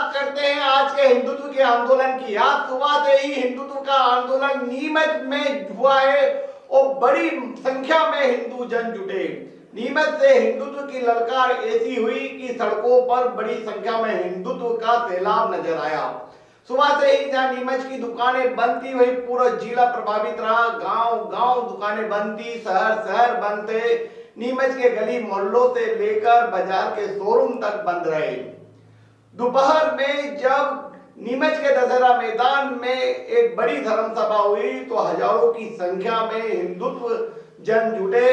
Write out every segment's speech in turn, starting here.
बात करते हैं आज के हिंदुत्व के आंदोलन की। आज सुबह से ही हिंदुत्व का आंदोलन नीमच में हुआ है और बड़ी संख्या में हिंदू जन जुटे। नीमच से हिंदुत्व की ललकार ऐसी हुई कि सड़कों पर बड़ी संख्या में हिंदुत्व का सैलाब नजर आया। सुबह से ही जहां नीमच की दुकानें बंद थी वहीं पूरा जिला प्रभावित रहा। गांव गांव दुकानें बंद थी, शहर शहर बंद थे। नीमच के गली मोहल्लों से लेकर बाजार के शोरूम तक बंद रहे। दोपहर में जब नीमच के दशहरा मैदान में एक बड़ी धर्मसभा हुई तो हजारों की संख्या में हिंदुत्व जन जुटे।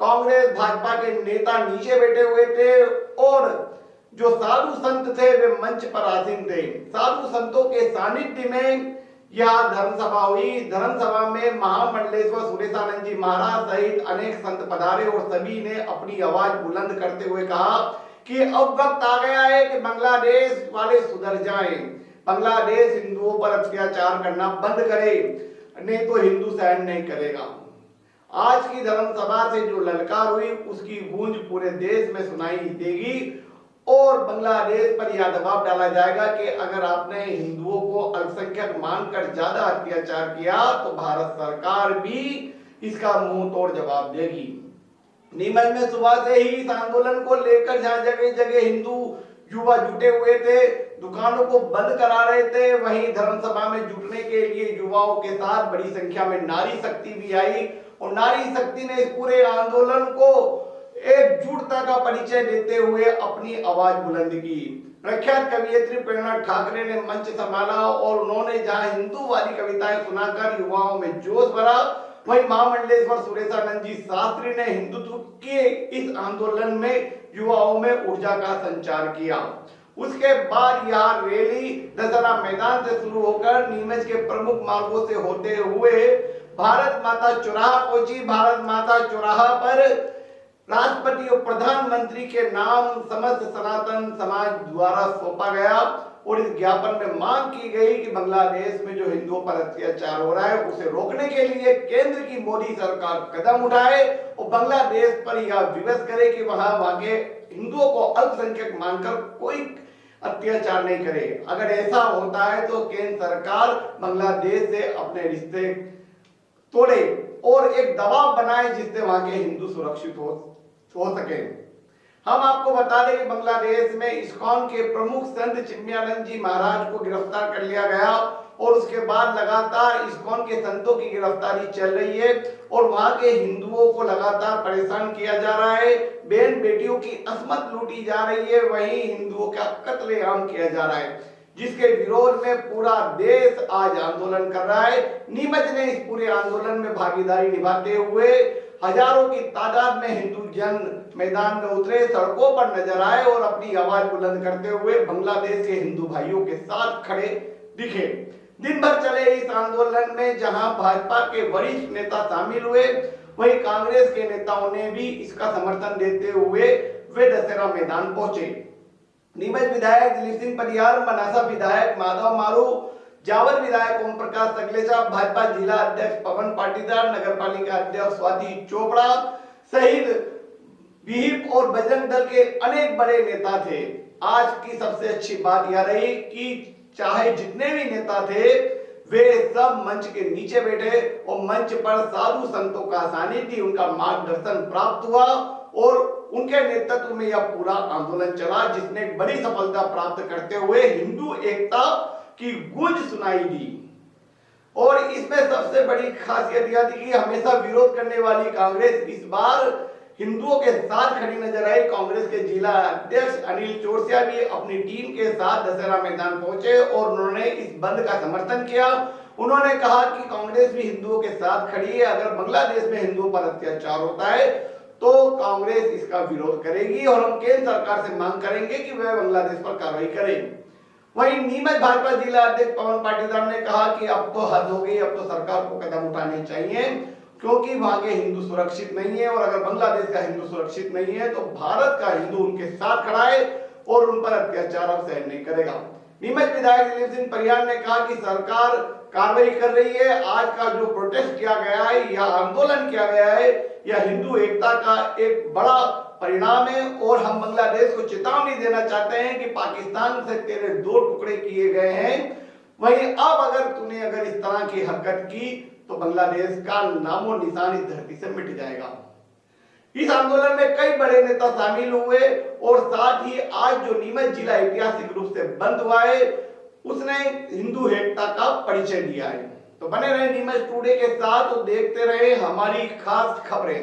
कांग्रेस भाजपा के नेता नीचे बैठे हुए थे और जो साधु संत थे वे मंच पर आसीन थे। साधु संतों के सानिध्य में यह धर्मसभा हुई। धर्मसभा में महामंडलेश्वर सुरेशानंद जी महाराज सहित अनेक संत पधारे और सभी ने अपनी आवाज बुलंद करते हुए कहा कि अब वक्त आ गया है कि बांग्लादेश वाले सुधर जाएं। बांग्लादेश हिंदुओं पर अत्याचार करना बंद करे, नहीं तो हिंदू सहन नहीं करेगा। आज की धर्मसभा से जो ललकार हुई उसकी गूंज पूरे देश में सुनाई देगी और बांग्लादेश पर यह दबाव डाला जाएगा कि अगर आपने हिंदुओं को अल्पसंख्यक मानकर ज्यादा अत्याचार किया तो भारत सरकार भी इसका मुंह तोड़ जवाब देगी। नीमच में सुबह से ही इस आंदोलन को लेकर जहां जगह जगह हिंदू युवा जुटे हुए थे, दुकानों को बंद करा रहे थे, वहीं धर्मसभा में जुटने के लिए युवाओं के साथ बड़ी संख्या में नारी शक्ति भी आई और नारी शक्ति ने इस पूरे आंदोलन को एकजुटता का परिचय देते हुए अपनी आवाज बुलंद की। प्रख्यात कवियत्री प्रेरणा ठाकरे ने मंच संभाला और उन्होंने जहां हिंदू वाली कविताएं सुनाकर युवाओं में जोश भरा, वहीं महामंडलेश्वर सुरेशानंद जी शास्त्री ने हिंदुत्व के इस आंदोलन में युवाओं में ऊर्जा का संचार किया। उसके बाद यह रैली दशहरा मैदान से शुरू होकर नीमच के प्रमुख मार्गों से होते हुए भारत माता चौराहा पहुंची। भारत माता चौराहा पर राष्ट्रपति और प्रधानमंत्री के नाम समस्त सनातन समाज द्वारा सौंपा गया और इस ज्ञापन में मांग की गई कि बांग्लादेश में जो हिंदुओं पर अत्याचार हो रहा है उसे रोकने के लिए केंद्र की मोदी सरकार कदम उठाए और बांग्लादेश पर यह विवश करे कि वहां के हिंदुओं को अल्पसंख्यक मानकर कोई अत्याचार नहीं करे। अगर ऐसा होता है तो केंद्र सरकार बांग्लादेश से अपने रिश्ते तोड़े और एक दबाव बनाए जिससे वहां के हिंदू सुरक्षित हो सके। हम आपको बता दें कि बांग्लादेश में इस्कॉन के प्रमुख संत चिन्मयानंद जी महाराज को गिरफ्तार कर लिया गया और उसके बाद लगातार इस्कॉन के संतों की गिरफ्तारी चल रही है और वहां के हिंदुओं को लगातार परेशान किया जा रहा है। बहन बेटियों की असमत लूटी जा रही है, वहीं हिंदुओं का कत्लेआम किया जा रहा है, जिसके विरोध में पूरा देश आज आंदोलन कर रहा है। नीमच ने इस पूरे आंदोलन में भागीदारी निभाते हुए हजारों की तादाद में हिंदू जन मैदान में उतरे, सड़कों पर नजर आए और अपनी आवाज बुलंद करते हुए बांग्लादेश के हिंदू भाइयों के साथ खड़े दिखे। दिन भर चले इस आंदोलन में जहां भाजपा के वरिष्ठ नेता शामिल हुए, वहीं कांग्रेस के नेताओं ने भी इसका समर्थन देते हुए वे दशहरा मैदान पहुंचे। नीमच विधायक दिलीप सिंह परियार, मनासा विधायक माधव मारू, जावर विधायक ओम प्रकाश सगलेचा, भाजपा जिला अध्यक्ष पवन पाटीदार, नगर पालिका अध्यक्ष स्वाति चोपड़ा सहित विहिप और बजरंग दल के अनेक बड़े नेता थे। आज की सबसे अच्छी बात यह रही कि चाहे जितने भी नेता थे वे सब मंच के नीचे बैठे और मंच पर साधु संतों का सानिध्य, उनका मार्गदर्शन प्राप्त हुआ और उनके नेतृत्व में यह पूरा आंदोलन चला जिसने बड़ी सफलता प्राप्त करते हुए हिंदू एकता की गूंज सुनाई दी। और इसमें सबसे बड़ी खासियत यह थी कि हमेशा विरोध करने वाली कांग्रेस इस बार हिंदुओं के साथ खड़ी नजर आई। कांग्रेस के जिला अध्यक्ष अनिल चोरसिया भी अपनी टीम के साथ दशहरा मैदान पहुंचे और उन्होंने इस बंद का समर्थन किया। उन्होंने कहा कि कांग्रेस भी हिंदुओं के साथ खड़ी है, अगर बांग्लादेश में हिंदुओं पर अत्याचार होता है तो कांग्रेस इसका विरोध करेगी और हम केंद्र सरकार से मांग करेंगे कि वह बांग्लादेश पर कार्रवाई करें। वहीं नीमच भाजपा जिला अध्यक्ष पवन पाटीदार ने कहा कि अब तो हद हो गई, अब तो सरकार को कदम उठाने चाहिए क्योंकि वहां के हिंदू सुरक्षित नहीं है और अगर बांग्लादेश का हिंदू सुरक्षित नहीं है तो भारत का हिंदू उनके साथ खड़ा है और उन पर अत्याचार अब सहन नहीं करेगा। नीमच विधायक दिलीप सिंह परियार ने कहा कि सरकार कार्रवाई कर रही है। आज का जो प्रोटेस्ट किया गया है या आंदोलन किया गया है यह हिंदू एकता का एक बड़ा परिणाम है और हम बांग्लादेश को चेतावनी देना चाहते हैं कि पाकिस्तान से तेरे 2 टुकड़े किए गए हैं, वहीं अब अगर इस तरह की हरकत की तो बांग्लादेश का नामो निशान इस धरती से मिट जाएगा। इस आंदोलन में कई बड़े नेता शामिल हुए और साथ ही आज जो नीमच जिला ऐतिहासिक रूप से बंद हुआ है उसने हिंदू एकता का परिचय दिया है। तो बने रहे नीमच टुडे के साथ और देखते रहे हमारी खास खबरें।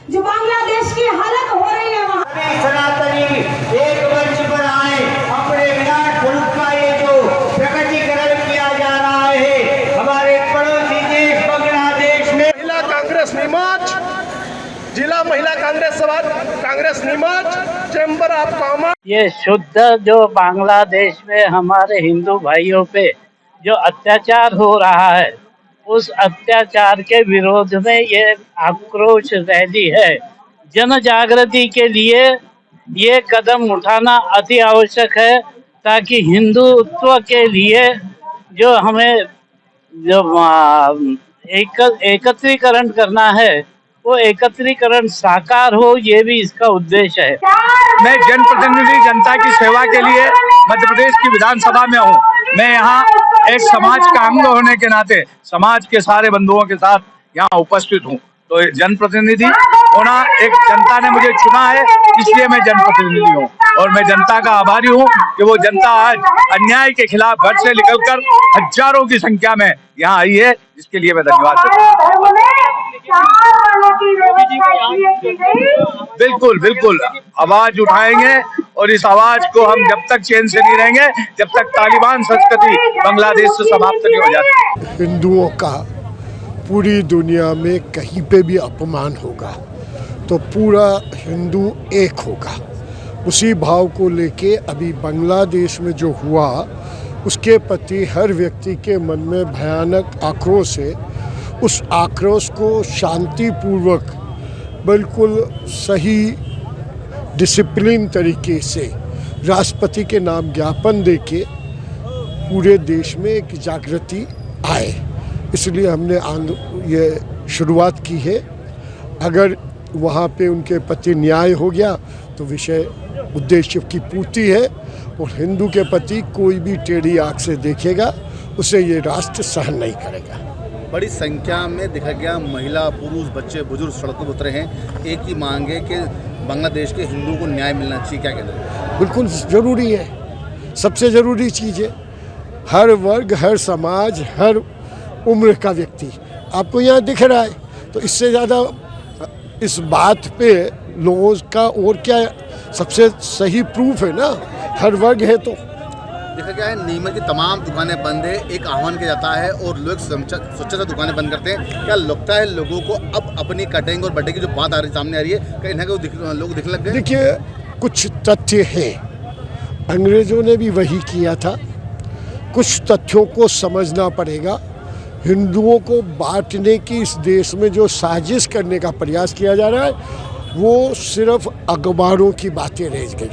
जो बांग्लादेश की हालत हो रही है वहाँ सनातनी एक मंच पर आए, अपने विराट मुल्क का ये जो प्रकटीकरण किया जा रहा है हमारे पड़ोसी देश बांग्लादेश में। महिला कांग्रेस नीमच, जिला महिला कांग्रेस सभा Congress Neemuch, chamber of commerce. ये शुद्ध जो बांग्लादेश में हमारे हिंदू भाइयों पे जो अत्याचार हो रहा है उस अत्याचार के विरोध में ये आक्रोश रैली है। जन जागृति के लिए ये कदम उठाना अति आवश्यक है ताकि हिंदुत्व के लिए जो हमें जो एकत्रीकरण करना है वो एकत्रीकरण साकार हो, ये भी इसका उद्देश्य है। मैं जनप्रतिनिधि जनता की सेवा के लिए मध्य प्रदेश की विधानसभा में हूँ। मैं यहाँ एक समाज का अंग होने के नाते समाज के सारे बंधुओं के साथ यहाँ उपस्थित हूँ। तो जनप्रतिनिधि होना, एक जनता ने मुझे चुना है इसलिए मैं जनप्रतिनिधि हूँ और मैं जनता का आभारी हूँ कि वो जनता आज अन्याय के खिलाफ घर से निकलकर हजारों की संख्या में यहाँ आई है, जिसके लिए मैं धन्यवाद देता हूँ। बिल्कुल बिल्कुल आवाज उठाएंगे और इस आवाज को हम जब तक चैन से नहीं रहेंगे जब तक तालिबान संस्कृति बांग्लादेश से समाप्त नहीं हो जाती। हिंदुओं का पूरी दुनिया में कहीं पे भी अपमान होगा तो पूरा हिंदू एक होगा। उसी भाव को लेके अभी बांग्लादेश में जो हुआ उसके प्रति हर व्यक्ति के मन में भयानक आक्रोश है। उस आक्रोश को शांतिपूर्वक बिल्कुल सही डिसिप्लिन तरीके से राष्ट्रपति के नाम ज्ञापन देके पूरे देश में एक जागृति आए, इसलिए हमने ये शुरुआत की है। अगर वहाँ पे उनके प्रति न्याय हो गया तो विषय उद्देश्य की पूर्ति है और हिंदू के प्रति कोई भी टेढ़ी आंख से देखेगा उसे ये राष्ट्र सहन नहीं करेगा। बड़ी संख्या में देखा गया महिला, पुरुष, बच्चे, बुजुर्ग सड़कों पर उतरे हैं। एक ही मांग है कि बांग्लादेश के हिंदुओं को न्याय मिलना चाहिए। क्या कहते हैं? बिल्कुल ज़रूरी है, सबसे ज़रूरी चीज़ है। हर वर्ग, हर समाज, हर उम्र का व्यक्ति आपको यहाँ दिख रहा है, तो इससे ज़्यादा इस बात पे लोगों का और क्या सबसे सही प्रूफ है ना, हर वर्ग है। तो देखा गया है नीमच की तमाम दुकानें बंद है, एक आह्वान किया जाता है और लोग सोचा से दुकानें बंद करते हैं। क्या लगता है लोगों को अब अपनी कटिंग और बर्थडे की जो बात सामने आ रही है कहीं ना कहीं लोग दिखने लग गए? देखिए, कुछ तथ्य हैं, अंग्रेज़ों ने भी वही किया था। कुछ तथ्यों को समझना पड़ेगा। हिंदुओं को बांटने की इस देश में जो साजिश करने का प्रयास किया जा रहा है वो सिर्फ अखबारों की बातें रह गई।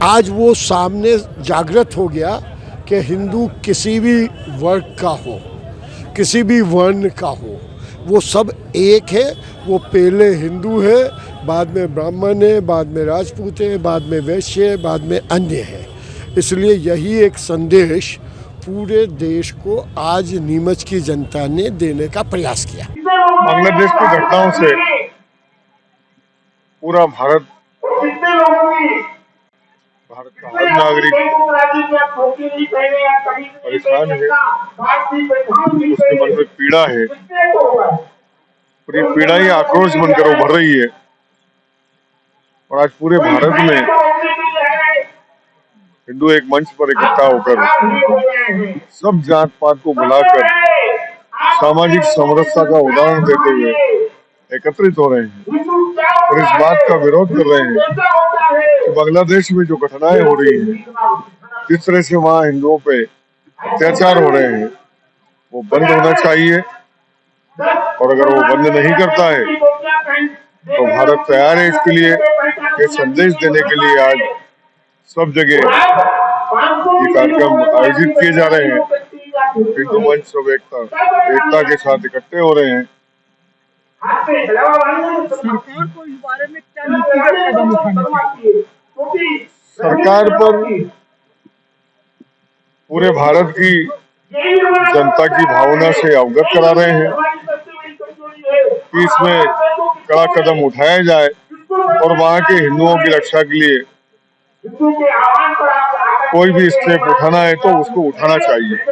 आज वो सामने जागृत हो गया कि हिंदू किसी भी वर्ग का हो, किसी भी वर्ण का हो, वो सब एक है। वो पहले हिंदू है, बाद में ब्राह्मण है, बाद में राजपूत है, बाद में वैश्य है, बाद में अन्य है। इसलिए यही एक संदेश पूरे देश को आज नीमच की जनता ने देने का प्रयास किया। बांग्लादेश की घटनाओं से पूरा भारत का हर नागरिक परेशान है, उसके मन में पीड़ा है और ये पीड़ा ही आक्रोश बनकर उभर रही है। और आज पूरे भारत में हिंदू एक मंच पर इकट्ठा होकर सब जात पात को बुलाकर सामाजिक समरसता का उदाहरण देते हुए एकत्रित हो रहे हैं और इस बात का विरोध कर रहे हैं कि बांग्लादेश में जो घटनाएं हो रही हैं, जिस तरह से वहाँ हिंदुओं पे अत्याचार हो रहे हैं, वो बंद होना चाहिए। और अगर वो बंद नहीं करता है तो भारत तैयार है इसके लिए, ये संदेश देने के लिए आज सब जगह ये कार्यक्रम आयोजित किए जा रहे हैं। हिंदू मंच सब एकता के साथ इकट्ठे हो रहे हैं। सरकार को इस बारे में क्या नीतिगत कदम उठाना चाहिए? सरकार पर पूरे भारत की जनता की भावना से अवगत करा रहे हैं कि इसमें कड़ा कदम उठाया जाए और वहाँ के हिंदुओं की रक्षा के लिए कोई भी स्टेप उठाना है तो उसको उठाना चाहिए।